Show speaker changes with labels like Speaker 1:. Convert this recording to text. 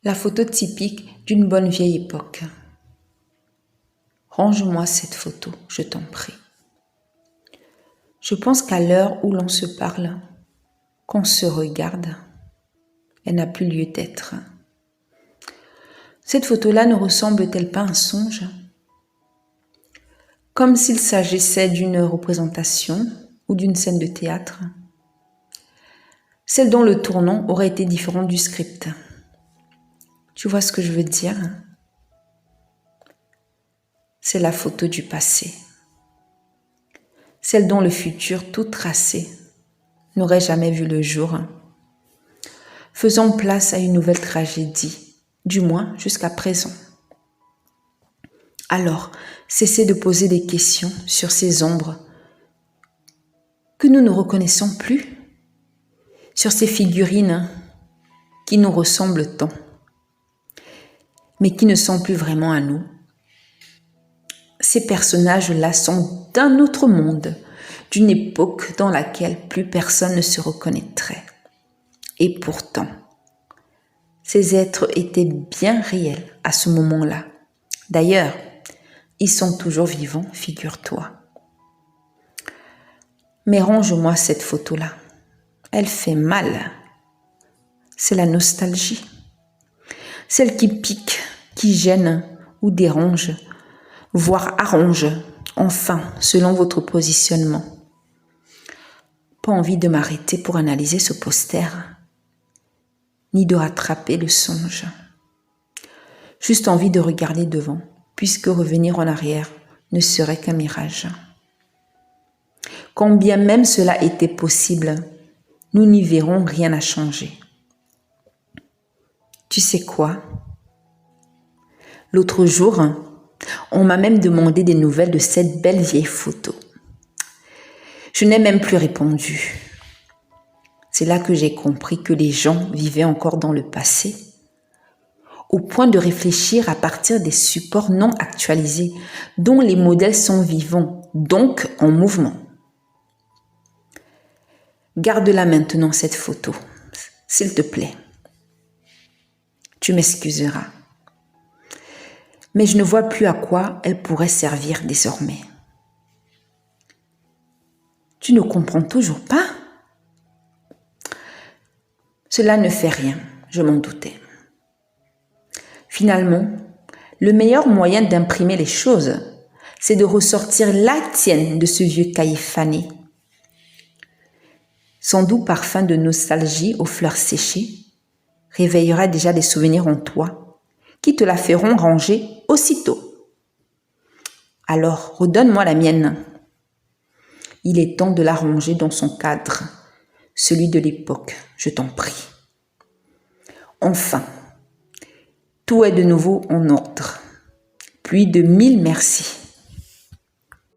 Speaker 1: La photo typique d'une bonne vieille époque. Range-moi cette photo, je t'en prie. Je pense qu'à l'heure où l'on se parle, qu'on se regarde, elle n'a plus lieu d'être. Cette photo-là ne ressemble-t-elle pas à un songe? Comme s'il s'agissait d'une représentation ou d'une scène de théâtre, celle dont le tournant aurait été différent du script. Tu vois ce que je veux dire? C'est la photo du passé. Celle dont le futur tout tracé n'aurait jamais vu le jour. Faisons place à une nouvelle tragédie, du moins jusqu'à présent. Alors, cessez de poser des questions sur ces ombres que nous ne reconnaissons plus, sur ces figurines qui nous ressemblent tant, mais qui ne sont plus vraiment à nous. Ces personnages-là sont d'un autre monde, d'une époque dans laquelle plus personne ne se reconnaîtrait. Et pourtant, ces êtres étaient bien réels à ce moment-là. D'ailleurs, ils sont toujours vivants, figure-toi. Mais range-moi cette photo-là. Elle fait mal. C'est la nostalgie. Celle qui pique, qui gêne ou dérange, voire arrange, enfin, selon votre positionnement. Pas envie de m'arrêter pour analyser ce poster, ni de rattraper le songe. Juste envie de regarder devant, puisque revenir en arrière ne serait qu'un mirage. Quand bien même cela était possible, nous n'y verrons rien à changer. Tu sais quoi? L'autre jour, on m'a même demandé des nouvelles de cette belle vieille photo. Je n'ai même plus répondu. C'est là que j'ai compris que les gens vivaient encore dans le passé, au point de réfléchir à partir des supports non actualisés, dont les modèles sont vivants, donc en mouvement. Garde-la maintenant, cette photo, s'il te plaît. Tu m'excuseras. Mais je ne vois plus à quoi elle pourrait servir désormais. Tu ne comprends toujours pas? Cela ne fait rien, je m'en doutais. Finalement, le meilleur moyen d'imprimer les choses, c'est de ressortir la tienne de ce vieux cahier fané. Son doux parfum de nostalgie aux fleurs séchées réveillera déjà des souvenirs en toi qui te la feront ranger aussitôt. Alors, redonne-moi la mienne. Il est temps de la ranger dans son cadre, celui de l'époque, je t'en prie. Enfin, tout est de nouveau en ordre. Puis de 1000 merci.